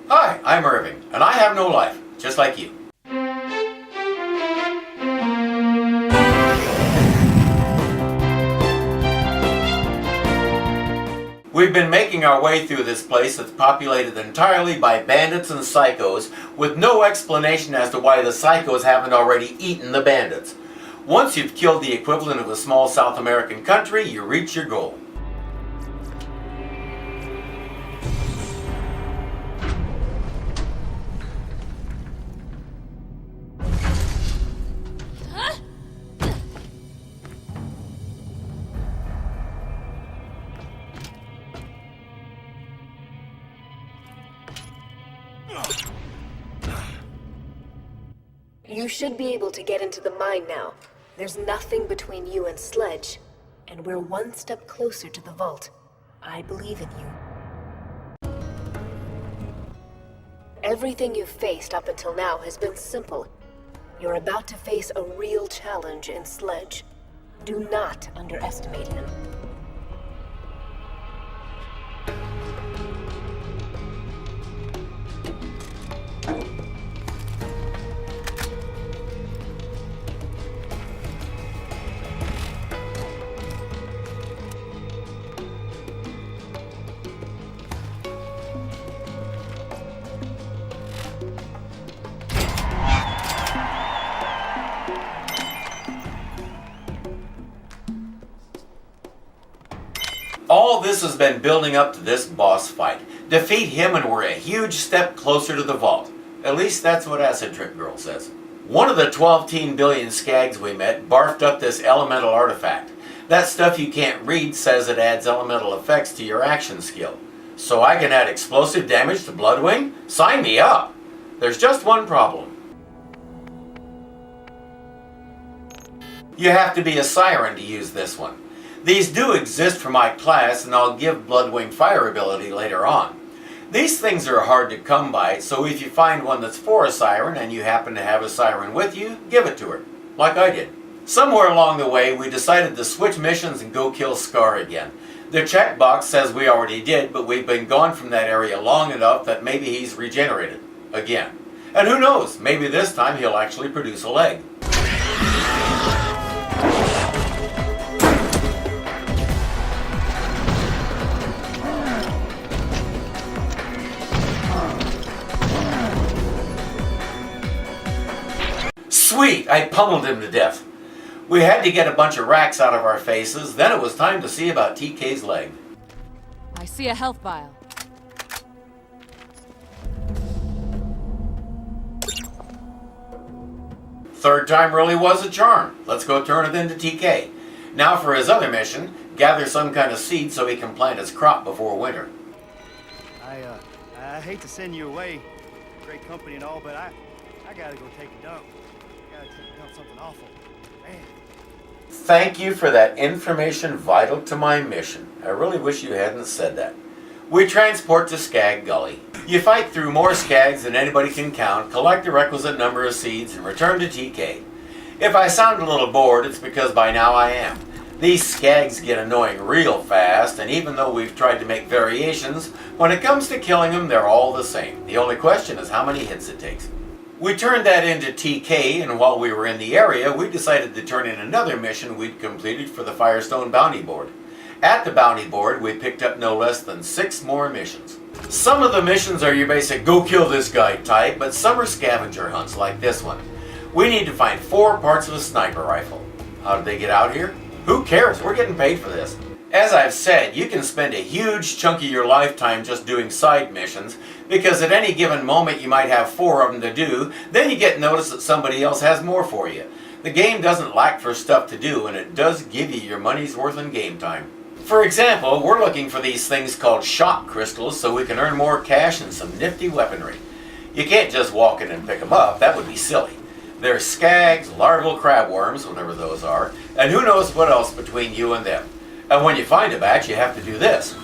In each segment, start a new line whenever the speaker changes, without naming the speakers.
Hi, I'm Irving, and I have no life, just like you. We've been making our way through this place that's populated entirely by bandits and psychos, with no explanation as to why the psychos haven't already eaten the bandits. Once you've killed the equivalent of a small South American country, you reach your goal.
You should be able to get into the mine now. There's nothing between you and Sledge, and we're one step closer to the vault. I believe in you. Everything you've faced up until now has been simple. You're about to face a real challenge in Sledge. Do not underestimate him.
All this has been building up to this boss fight. Defeat him and we're a huge step closer to the vault. At least that's what Acid Trip Girl says. One of the 12 billion skags we met barfed up this elemental artifact. That stuff you can't read says it adds elemental effects to your action skill. So I can add explosive damage to Bloodwing? Sign me up! There's just one problem. You have to be a siren to use this one. These do exist for my class, and I'll give Bloodwing fire ability later on. These things are hard to come by, so if you find one that's for a siren and you happen to have a siren with you, give it to her, like I did. Somewhere along the way, we decided to switch missions and go kill Scar again. The checkbox says we already did, but we've been gone from that area long enough that maybe he's regenerated again. And who knows, maybe this time he'll actually produce a leg. Sweet! I pummeled him to death. We had to get a bunch of racks out of our faces, then it was time to see about TK's leg.
I see a health vial.
Third time really was a charm. Let's go turn it into TK. Now for his other mission, gather some kind of seed so he can plant his crop before winter.
I hate to send you away. Great company and all, but I gotta go take a dump. Something awful. Man.
Thank you for that information vital to my mission. I really wish you hadn't said that. We transport to Skag Gully. You fight through more skags than anybody can count, collect the requisite number of seeds, and return to TK. If I sound a little bored, it's because by now I am. These skags get annoying real fast, and even though we've tried to make variations, when it comes to killing them, they're all the same. The only question is how many hits it takes. We turned that into TK, and while we were in the area, we decided to turn in another mission we'd completed for the Firestone Bounty Board. At the Bounty Board, we picked up no less than 6 more missions. Some of the missions are your basic go kill this guy type, but some are scavenger hunts like this one. We need to find 4 parts of a sniper rifle. How did they get out here? Who cares? We're getting paid for this. As I've said, you can spend a huge chunk of your lifetime just doing side missions, because at any given moment you might have 4 of them to do, then you get notice that somebody else has more for you. The game doesn't lack for stuff to do, and it does give you your money's worth in game time. For example, we're looking for these things called shock crystals so we can earn more cash and some nifty weaponry. You can't just walk in and pick them up, that would be silly. They're skags, larval crabworms, whatever those are, and who knows what else between you and them. And when you find a batch, you have to do this.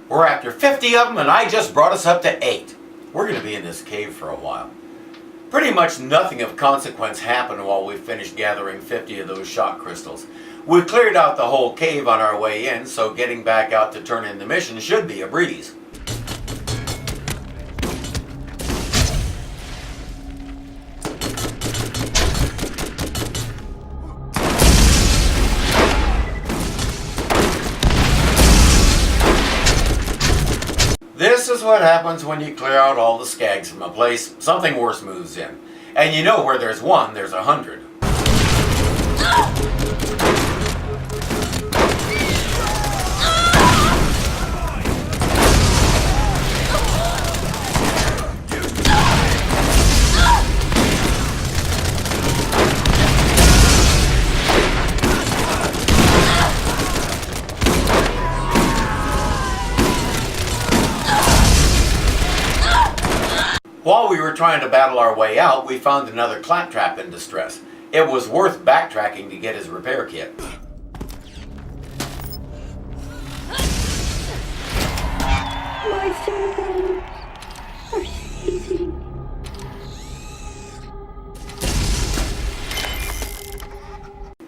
We're after 50 of them, and I just brought us up to 8. We're going to be in this cave for a while. Pretty much nothing of consequence happened while we finished gathering 50 of those shock crystals. We cleared out the whole cave on our way in, so getting back out to turn in the mission should be a breeze. This is what happens when you clear out all the skags from a place. Something worse moves in. And you know where there's one, there's 100. While we were trying to battle our way out, we found another claptrap in distress. It was worth backtracking to get his repair kit.
My servants are seizing.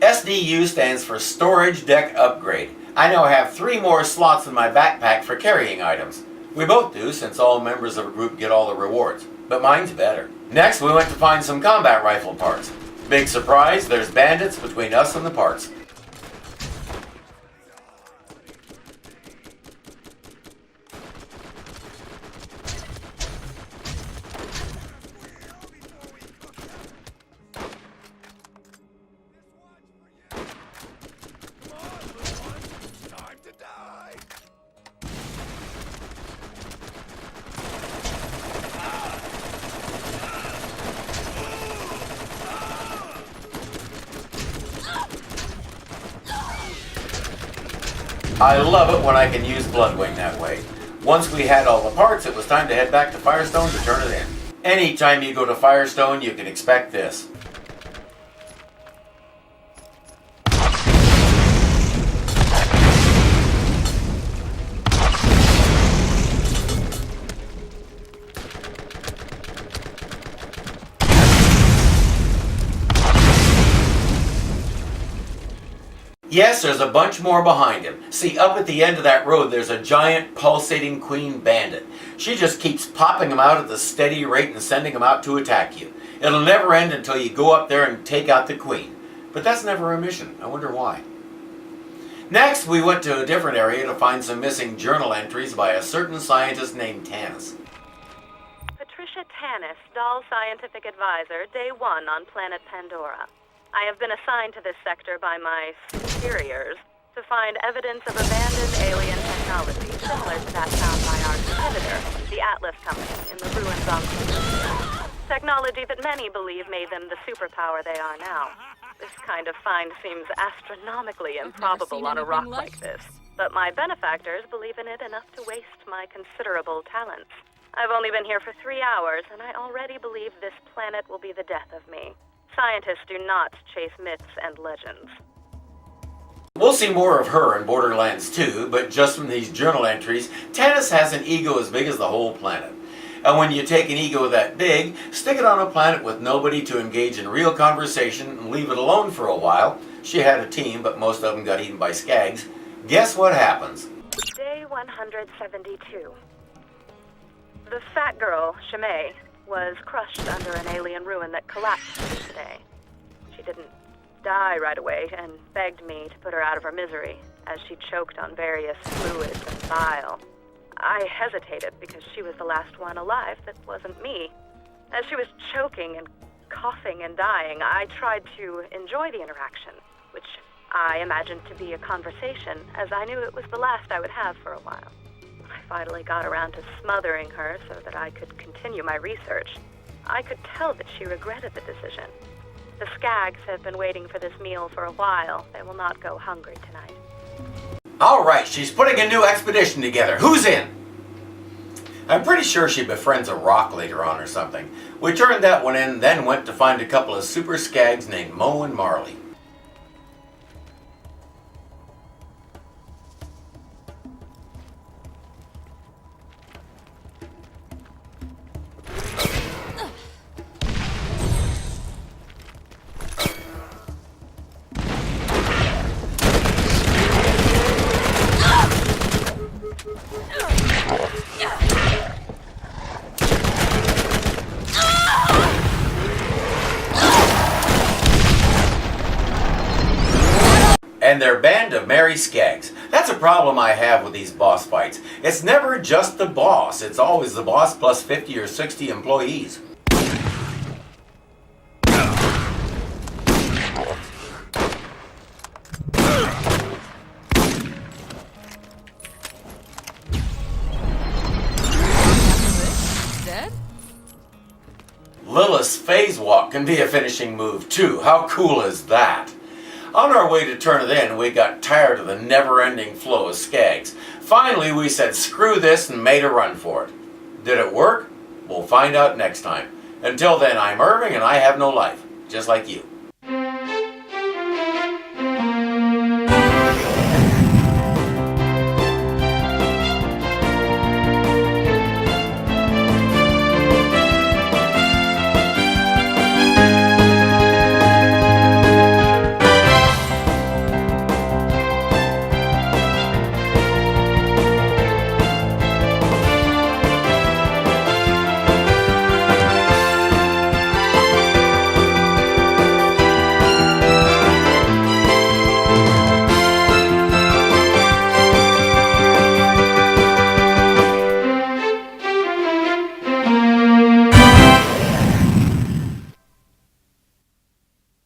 SDU stands for Storage Deck Upgrade. I now have 3 more slots in my backpack for carrying items. We both do, since all members of a group get all the rewards. But mine's better. Next, we went to find some combat rifle parts. Big surprise, there's bandits between us and the parts. I love it when I can use Bloodwing that way. Once we had all the parts, it was time to head back to Firestone to turn it in. Anytime you go to Firestone, you can expect this. Yes, there's a bunch more behind him. See, up at the end of that road, there's a giant pulsating queen bandit. She just keeps popping them out at the steady rate and sending them out to attack you. It'll never end until you go up there and take out the queen. But that's never a mission. I wonder why. Next, we went to a different area to find some missing journal entries by a certain scientist named Tanis.
Patricia Tanis, Doll Scientific Advisor, Day 1 on planet Pandora. I have been assigned to this sector by my superiors to find evidence of abandoned alien technology similar to that found by our competitor, the Atlas Company, in the ruins on Pluto. Technology that many believe made them the superpower they are now. This kind of find seems astronomically improbable on a rock like this, but my benefactors believe in it enough to waste my considerable talents. I've only been here for 3 hours, and I already believe this planet will be the death of me. Scientists do not chase myths and legends.
We'll see more of her in Borderlands 2, but just from these journal entries, Tanis has an ego as big as the whole planet. And when you take an ego that big, stick it on a planet with nobody to engage in real conversation and leave it alone for a while. She had a team, but most of them got eaten by skags. Guess what happens?
Day 172. The fat girl, Shimei, was crushed under an alien ruin that collapsed today. She didn't die right away and begged me to put her out of her misery as she choked on various fluids and bile. I hesitated because she was the last one alive that wasn't me. As she was choking and coughing and dying, I tried to enjoy the interaction, which I imagined to be a conversation, as I knew it was the last I would have for a while. I finally got around to smothering her so that I could continue my research. I could tell that she regretted the decision. The skags have been waiting for this meal for a while. They will not go hungry tonight.
All right, she's putting a new expedition together. Who's in? I'm pretty sure she befriends a rock later on or something. We turned that one in, then went to find a couple of super skags named Mo and Marley. and their band of merry skags. That's a problem I have with these boss fights. It's never just the boss, it's always the boss plus 50 or 60 employees.
Dead?
Lilith's phase walk can be a finishing move too. How cool is that? On our way to turn it in, we got tired of the never-ending flow of skags. Finally, we said screw this and made a run for it. Did it work? We'll find out next time. Until then, I'm Irving and I have no life, just like you.